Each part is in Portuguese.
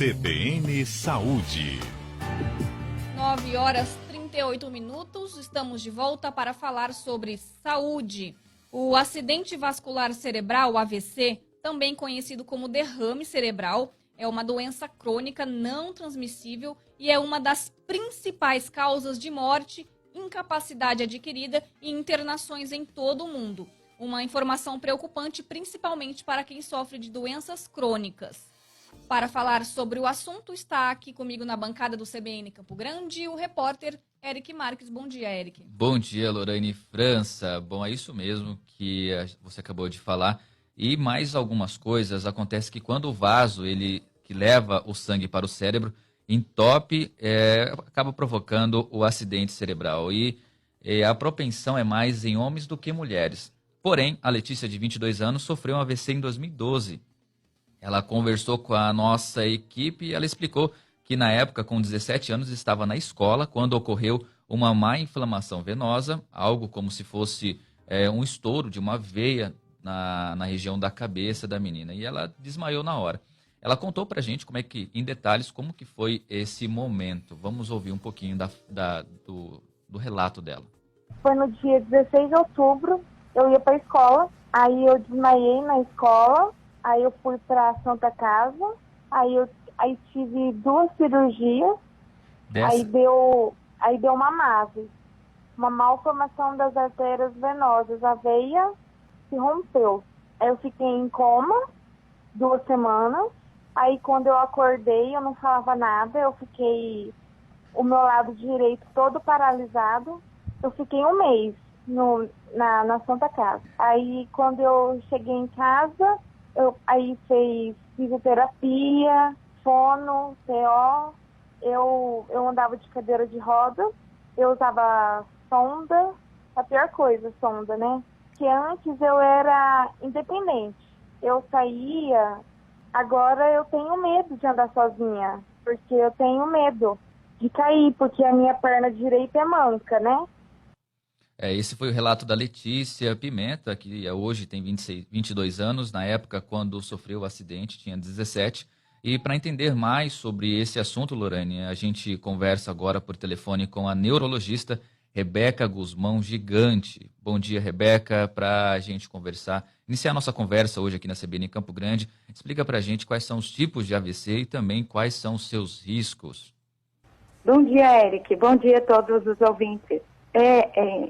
CBN Saúde. 9h38, estamos de volta para falar sobre saúde. O acidente vascular cerebral, o AVC, também conhecido como derrame cerebral, é uma doença crônica não transmissível e é uma das principais causas de morte, incapacidade adquirida e internações em todo o mundo. Uma informação preocupante, principalmente para quem sofre de doenças crônicas. Para falar sobre o assunto, está aqui comigo na bancada do CBN Campo Grande o repórter Eric Marques. Bom dia, Eric. Bom dia, Lorane França. Bom, é isso mesmo que você acabou de falar. E mais algumas coisas. Acontece que quando o vaso que leva o sangue para o cérebro entope, acaba provocando o acidente cerebral. E a propensão é mais em homens do que mulheres. Porém, a Letícia, de 22 anos, sofreu um AVC em 2012. Ela conversou com a nossa equipe e ela explicou que na época, com 17 anos, estava na escola quando ocorreu uma má inflamação venosa, algo como se fosse um estouro de uma veia na região da cabeça da menina. E ela desmaiou na hora. Ela contou pra gente em detalhes, como que foi esse momento. Vamos ouvir um pouquinho do relato dela. Foi no dia 16 de outubro, eu ia pra escola, aí eu desmaiei na escola, aí eu fui pra Santa Casa, aí tive 2 cirurgias, aí deu uma MAVE, uma malformação das artérias venosas, a veia se rompeu. Aí eu fiquei em coma 2 semanas, aí quando eu acordei eu não falava nada, eu fiquei o meu lado direito todo paralisado, eu fiquei 1 mês na Santa Casa. Aí quando eu cheguei em casa, aí fez fisioterapia, fono, CO, eu andava de cadeira de rodas, eu usava sonda, a pior coisa, sonda, né? Que antes eu era independente, eu saía, agora eu tenho medo de andar sozinha, porque eu tenho medo de cair, porque a minha perna direita é manca, né? Esse foi o relato da Letícia Pimenta, que hoje tem 22 anos. Na época, quando sofreu o acidente, tinha 17. E para entender mais sobre esse assunto, Lorane, a gente conversa agora por telefone com a neurologista Rebeca Guzmão Gigante. Bom dia, Rebeca, para a gente iniciar nossa conversa hoje aqui na CBN Campo Grande. Explica para a gente quais são os tipos de AVC e também quais são os seus riscos. Bom dia, Eric. Bom dia a todos os ouvintes.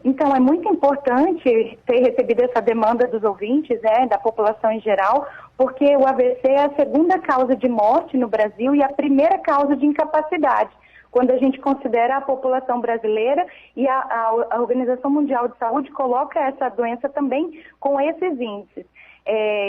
Então, é muito importante ter recebido essa demanda dos ouvintes, da população em geral, porque o AVC é a 2ª causa de morte no Brasil e a 1ª causa de incapacidade, quando a gente considera a população brasileira, e a Organização Mundial de Saúde coloca essa doença também com esses índices.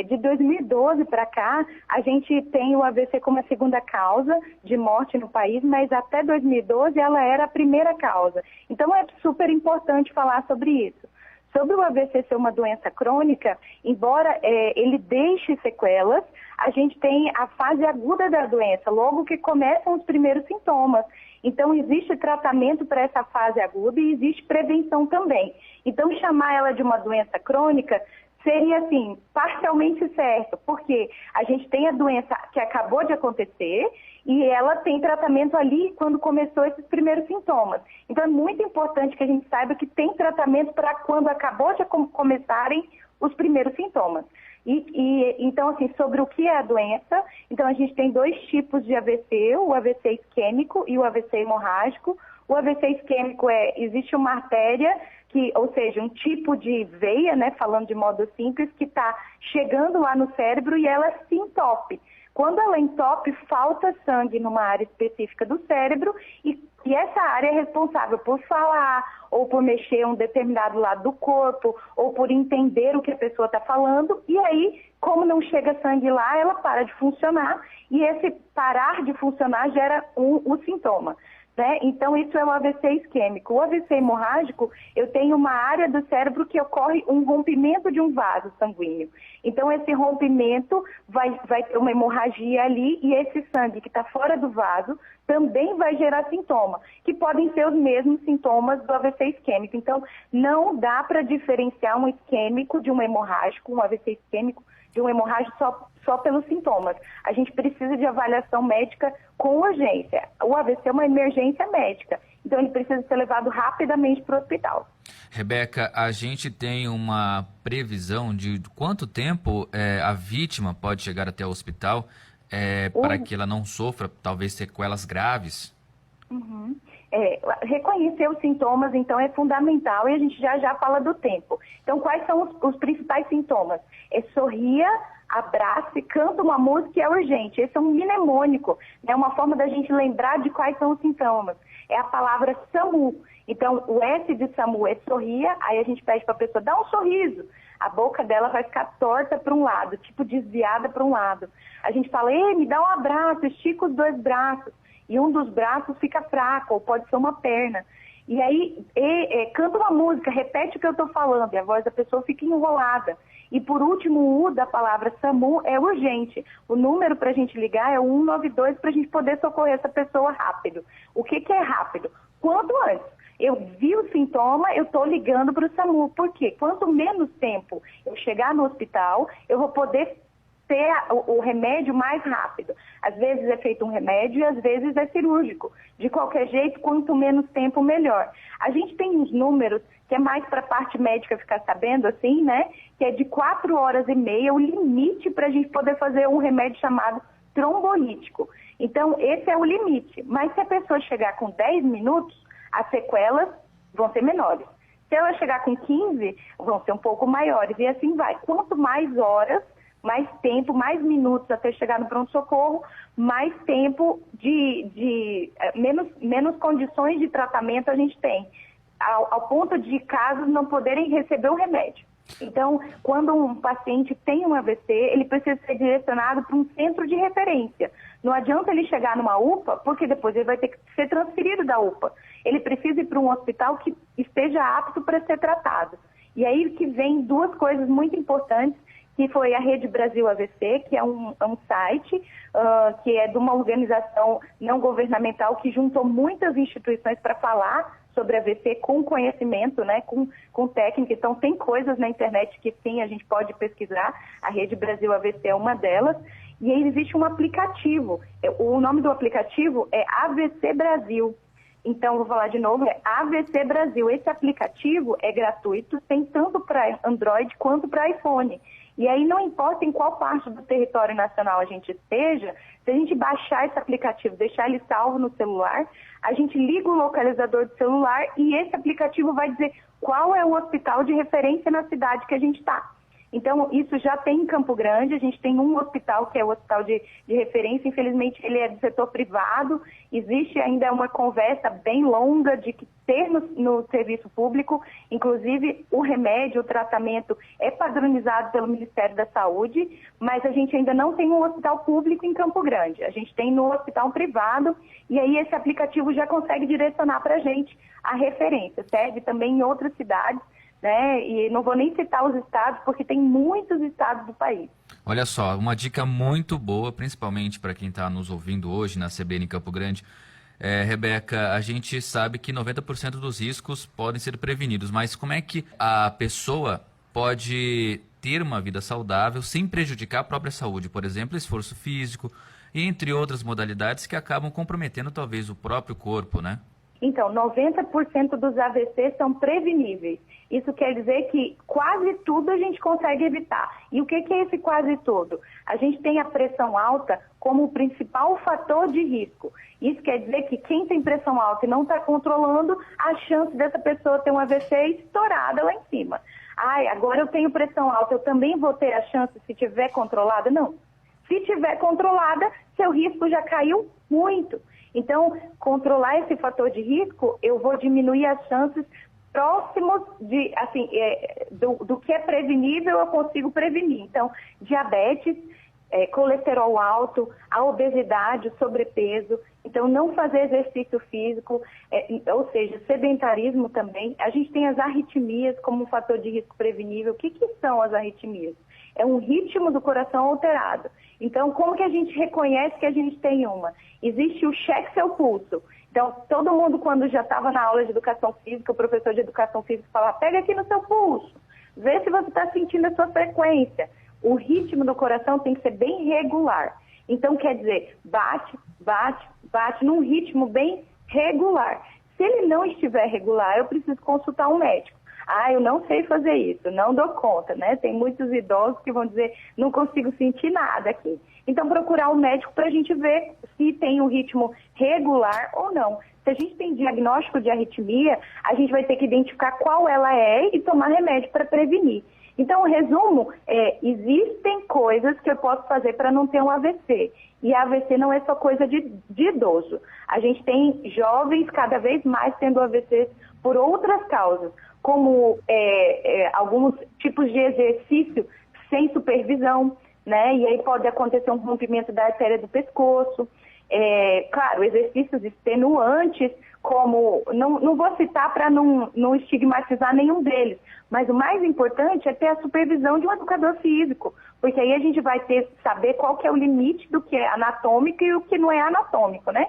De 2012 para cá, a gente tem o AVC como a 2ª causa de morte no país, mas até 2012 ela era a 1ª causa. Então é super importante falar sobre isso. Sobre o AVC ser uma doença crônica, embora ele deixe sequelas, a gente tem a fase aguda da doença, logo que começam os primeiros sintomas. Então existe tratamento para essa fase aguda e existe prevenção também. Então chamar ela de uma doença crônica seria, assim, parcialmente certo, porque a gente tem a doença que acabou de acontecer e ela tem tratamento ali quando começou esses primeiros sintomas. Então é muito importante que a gente saiba que tem tratamento para quando acabou de começarem os primeiros sintomas. Então, assim, sobre o que é a doença, então a gente tem 2 tipos de AVC, o AVC isquêmico e o AVC hemorrágico. O AVC isquêmico existe uma artéria, ou seja, um tipo de veia, falando de modo simples, que está chegando lá no cérebro e ela se entope. Quando ela entope, falta sangue numa área específica do cérebro e essa área é responsável por falar, ou por mexer um determinado lado do corpo, ou por entender o que a pessoa está falando, e aí, como não chega sangue lá, ela para de funcionar, e esse parar de funcionar gera o sintoma. Então, isso é o AVC isquêmico. O AVC hemorrágico, eu tenho uma área do cérebro que ocorre um rompimento de um vaso sanguíneo. Então, esse rompimento vai ter uma hemorragia ali e esse sangue que está fora do vaso também vai gerar sintoma, que podem ser os mesmos sintomas do AVC isquêmico. Então, não dá para diferenciar um isquêmico de um hemorrágico. Um AVC isquêmico de um hemorrágico só pelos sintomas. A gente precisa de avaliação médica com urgência. O AVC é uma emergência médica, então ele precisa ser levado rapidamente para o hospital. Rebeca, a gente tem uma previsão de quanto tempo a vítima pode chegar até o hospital para que ela não sofra, talvez, sequelas graves? Uhum. Reconhecer os sintomas, então, é fundamental, e a gente já fala do tempo. Então, quais são os principais sintomas? Sorria, abrace, canta uma música, é urgente. Esse é um mnemônico, é uma forma da gente lembrar de quais são os sintomas. É a palavra SAMU. Então, o S de SAMU é sorria, aí a gente pede para a pessoa dar um sorriso. A boca dela vai ficar torta para um lado, tipo desviada para um lado. A gente fala, me dá um abraço, estica os 2 braços. E um dos braços fica fraco, ou pode ser uma perna. E aí, canta uma música, repete o que eu estou falando, e a voz da pessoa fica enrolada. E por último, o U da palavra SAMU é urgente. O número para a gente ligar é o 192 para a gente poder socorrer essa pessoa rápido. O que é rápido? Quanto antes. Eu vi o sintoma, eu estou ligando para o SAMU. Por quê? Quanto menos tempo eu chegar no hospital, eu vou poder ter o remédio mais rápido. Às vezes é feito um remédio e às vezes é cirúrgico. De qualquer jeito, quanto menos tempo, melhor. A gente tem uns números que é mais para a parte médica ficar sabendo, assim, né? Que é de 4 horas e meia, o limite para a gente poder fazer um remédio chamado trombolítico. Então, esse é o limite. Mas se a pessoa chegar com 10 minutos, as sequelas vão ser menores. Se ela chegar com 15, vão ser um pouco maiores. E assim vai. Quanto mais horas, mais tempo, mais minutos até chegar no pronto-socorro, mais tempo menos condições de tratamento a gente tem, ao ponto de casos não poderem receber o remédio. Então, quando um paciente tem um AVC, ele precisa ser direcionado para um centro de referência. Não adianta ele chegar numa UPA, porque depois ele vai ter que ser transferido da UPA. Ele precisa ir para um hospital que esteja apto para ser tratado. E aí que vem 2 coisas muito importantes, que foi a Rede Brasil AVC, que é um site que é de uma organização não governamental que juntou muitas instituições para falar sobre AVC com conhecimento, né, com técnica. Então, tem coisas na internet que sim, a gente pode pesquisar. A Rede Brasil AVC é uma delas. E aí existe um aplicativo. O nome do aplicativo é AVC Brasil. Então, vou falar de novo, é AVC Brasil. Esse aplicativo é gratuito, tem tanto para Android quanto para iPhone. E aí não importa em qual parte do território nacional a gente esteja, se a gente baixar esse aplicativo, deixar ele salvo no celular, a gente liga o localizador do celular e esse aplicativo vai dizer qual é o hospital de referência na cidade que a gente está. Então, isso já tem em Campo Grande, a gente tem um hospital que é o hospital de referência, infelizmente ele é do setor privado, existe ainda uma conversa bem longa de que ter no serviço público, inclusive o remédio, o tratamento é padronizado pelo Ministério da Saúde, mas a gente ainda não tem um hospital público em Campo Grande, a gente tem no hospital privado e aí esse aplicativo já consegue direcionar para a gente a referência, serve também em outras cidades, né? E não vou nem citar os estados, porque tem muitos estados do país. Olha só, uma dica muito boa, principalmente para quem está nos ouvindo hoje na CBN Campo Grande. Rebeca, a gente sabe que 90% dos riscos podem ser prevenidos, mas como é que a pessoa pode ter uma vida saudável sem prejudicar a própria saúde? Por exemplo, esforço físico, entre outras modalidades que acabam comprometendo talvez o próprio corpo, né? Então, 90% dos AVC são preveníveis. Isso quer dizer que quase tudo a gente consegue evitar. E o que é esse quase tudo? A gente tem a pressão alta como o principal fator de risco. Isso quer dizer que quem tem pressão alta e não está controlando, a chance dessa pessoa ter um AVC é estourada lá em cima. Agora eu tenho pressão alta, eu também vou ter a chance se tiver controlada? Não. Se tiver controlada, seu risco já caiu muito. Então, controlar esse fator de risco, eu vou diminuir as chances próximos de, assim, do que é prevenível, eu consigo prevenir. Então, diabetes, colesterol alto, a obesidade, o sobrepeso. Então, não fazer exercício físico, ou seja, sedentarismo também. A gente tem as arritmias como um fator de risco prevenível. O que são as arritmias? É um ritmo do coração alterado. Então, como que a gente reconhece que a gente tem uma? Existe o cheque seu pulso. Então, todo mundo, quando já estava na aula de educação física, o professor de educação física falava, pega aqui no seu pulso, vê se você está sentindo a sua frequência. o ritmo do coração tem que ser bem regular. Então, quer dizer, bate, bate, bate num ritmo bem regular. Se ele não estiver regular, eu preciso consultar um médico. Ah, eu não sei fazer isso, não dou conta, né? Tem muitos idosos que vão dizer, não consigo sentir nada aqui. Então, procurar um médico para a gente ver se tem um ritmo regular ou não. Se a gente tem diagnóstico de arritmia, a gente vai ter que identificar qual ela é e tomar remédio para prevenir. Então, o resumo existem coisas que eu posso fazer para não ter um AVC. E AVC não é só coisa de idoso. A gente tem jovens cada vez mais tendo AVC por outras causas, como alguns tipos de exercício sem supervisão, né? E aí pode acontecer um rompimento da artéria do pescoço. Claro, exercícios extenuantes, como, não vou citar para não estigmatizar nenhum deles, mas o mais importante é ter a supervisão de um educador físico, porque aí a gente vai saber qual que é o limite do que é anatômico e o que não é anatômico, né?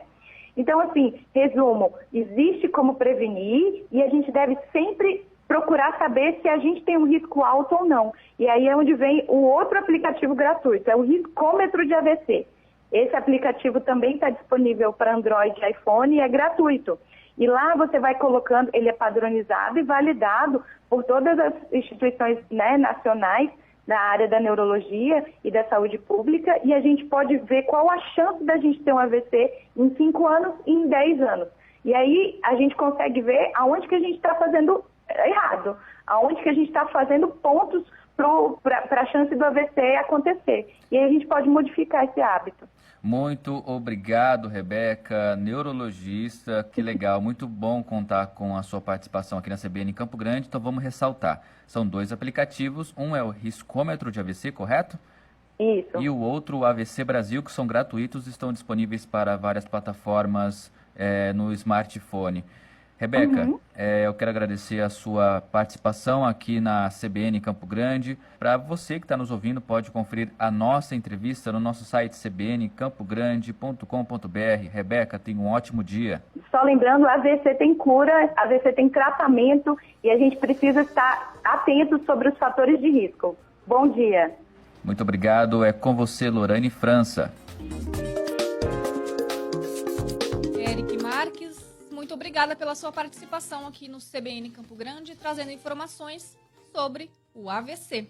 Então, assim, resumo, existe como prevenir e a gente deve sempre procurar saber se a gente tem um risco alto ou não. E aí é onde vem o outro aplicativo gratuito, é o Riscômetro de AVC. Esse aplicativo também está disponível para Android e iPhone e é gratuito. E lá você vai colocando, ele é padronizado e validado por todas as instituições, né, nacionais da área da neurologia e da saúde pública, e a gente pode ver qual a chance da gente ter um AVC em 5 anos e em 10 anos. E aí a gente consegue ver aonde que a gente está fazendo errado, aonde que a gente está fazendo pontos para a chance do AVC acontecer. E aí a gente pode modificar esse hábito. Muito obrigado, Rebeca, neurologista, que legal, muito bom contar com a sua participação aqui na CBN em Campo Grande, então vamos ressaltar, são 2 aplicativos, um é o Riscômetro de AVC, correto? Isso. E o outro, o AVC Brasil, que são gratuitos, estão disponíveis para várias plataformas no smartphone. Rebeca, eu quero agradecer a sua participação aqui na CBN Campo Grande. Para você que está nos ouvindo, pode conferir a nossa entrevista no nosso site cbncampogrande.com.br. Rebeca, tenha um ótimo dia. Só lembrando, a AVC tem cura, a AVC tem tratamento e a gente precisa estar atento sobre os fatores de risco. Bom dia. Muito obrigado. É com você, Lorane França. Eric Marques, muito obrigada pela sua participação aqui no CBN Campo Grande, trazendo informações sobre o AVC.